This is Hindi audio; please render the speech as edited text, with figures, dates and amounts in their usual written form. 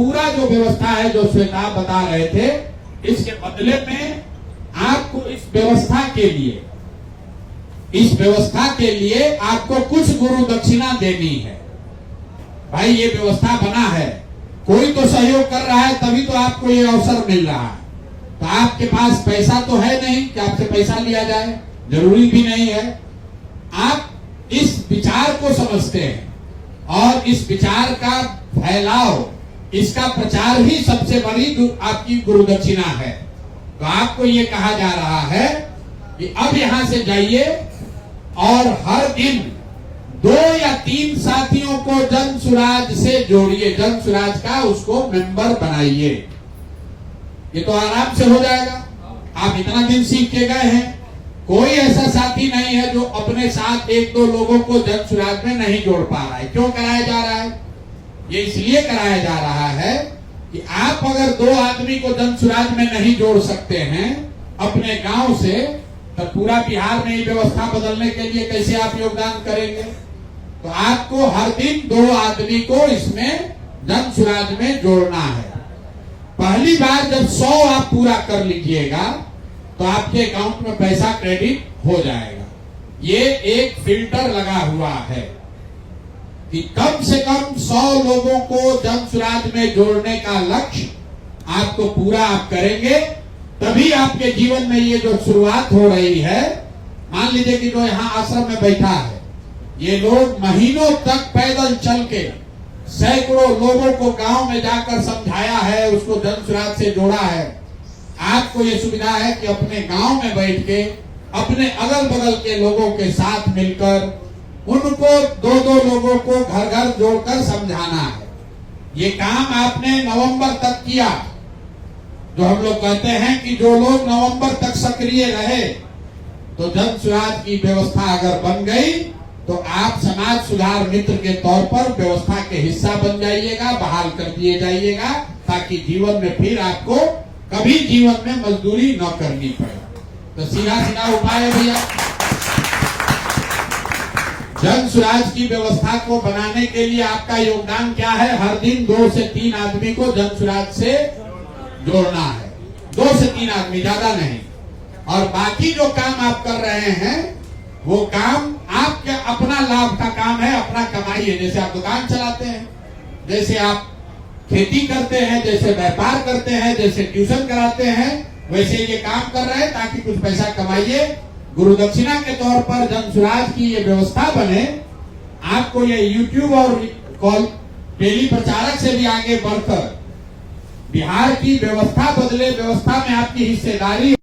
पूरा जो व्यवस्था है जो श्वेता बता रहे थे, इसके बदले में आपको इस व्यवस्था के लिए आपको कुछ गुरु दक्षिणा देनी है। भाई ये व्यवस्था बना है, कोई तो सहयोग कर रहा है तभी तो आपको ये अवसर मिल रहा है। तो आपके पास पैसा तो है नहीं कि आपसे पैसा लिया जाए, जरूरी भी नहीं है। आप इस विचार को समझते हैं और इस विचार का फैलाव, इसका प्रचार ही सबसे बड़ी आपकी गुरु दक्षिणा है। तो आपको ये कहा जा रहा है कि अब यहां से जाइए और हर दिन 2 या 3 साथियों को जन सुराज से जोड़िए, जन सुराज का उसको मेंबर बनाइए। ये तो आराम से हो जाएगा। आप इतना दिन सीख के गए हैं, कोई ऐसा साथी नहीं है जो अपने साथ 1-2 लोगों को जन सुराज में नहीं जोड़ पा रहा है। क्यों कराया जा रहा है? ये इसलिए कराया जा रहा है कि आप अगर 2 आदमी को जन सुराज में नहीं जोड़ सकते हैं अपने गांव से, तो पूरा बिहार में ये व्यवस्था बदलने के लिए कैसे आप योगदान करेंगे? तो आपको हर दिन 2 आदमी को इसमें जन सुराज में जोड़ना है। पहली बार जब 100 आप पूरा कर लीजिएगा तो आपके अकाउंट में पैसा क्रेडिट हो जाएगा। ये एक फिल्टर लगा हुआ है कि कम से कम 100 लोगों को जन सुराज में जोड़ने का लक्ष्य आपको पूरा आप करेंगे, तभी आपके जीवन में ये जो शुरुआत हो रही है। मान लीजिए कि जो यहाँ आश्रम में बैठा है, ये लोग महीनों तक पैदल चल के सैकड़ों लोगों को गांव में जाकर समझाया है, उसको जन सुराज से जोड़ा है। आपको ये सुविधा है कि अपने गांव में बैठ के अपने अगल बगल के लोगों के साथ मिलकर उनको 2-2 लोगों को घर घर जोड़कर समझाना है। ये काम आपने नवंबर तक किया। जो हम लोग कहते हैं कि जो लोग नवंबर तक सक्रिय रहे, तो जन सुराज की व्यवस्था अगर बन गई तो आप समाज सुधार मित्र के तौर पर व्यवस्था के हिस्सा बन जाइएगा, बहाल कर दिए जाइएगा, ताकि जीवन में फिर आपको कभी जीवन में मजदूरी न करनी पड़े। तो सीधा सीधा उपाय है भैया, जन सुराज की व्यवस्था को बनाने के लिए आपका योगदान क्या है? हर दिन 2 से 3 आदमी को जन सुराज से जोड़ना है। 2 से 3 आदमी, ज्यादा नहीं। और बाकी जो काम आप कर रहे हैं वो काम आपका अपना लाभ का काम है, अपना कमाई है। जैसे आप दुकान चलाते हैं, जैसे आप खेती करते हैं, जैसे व्यापार करते हैं, जैसे ट्यूशन कराते हैं, वैसे ये काम कर रहे हैं ताकि कुछ पैसा कमाइए। गुरु दक्षिणा के तौर पर जन सुराज की ये व्यवस्था बने। आपको ये यूट्यूब और कॉल टेली प्रचारक से भी आगे बढ़कर बिहार की व्यवस्था बदले, व्यवस्था में आपकी हिस्सेदारी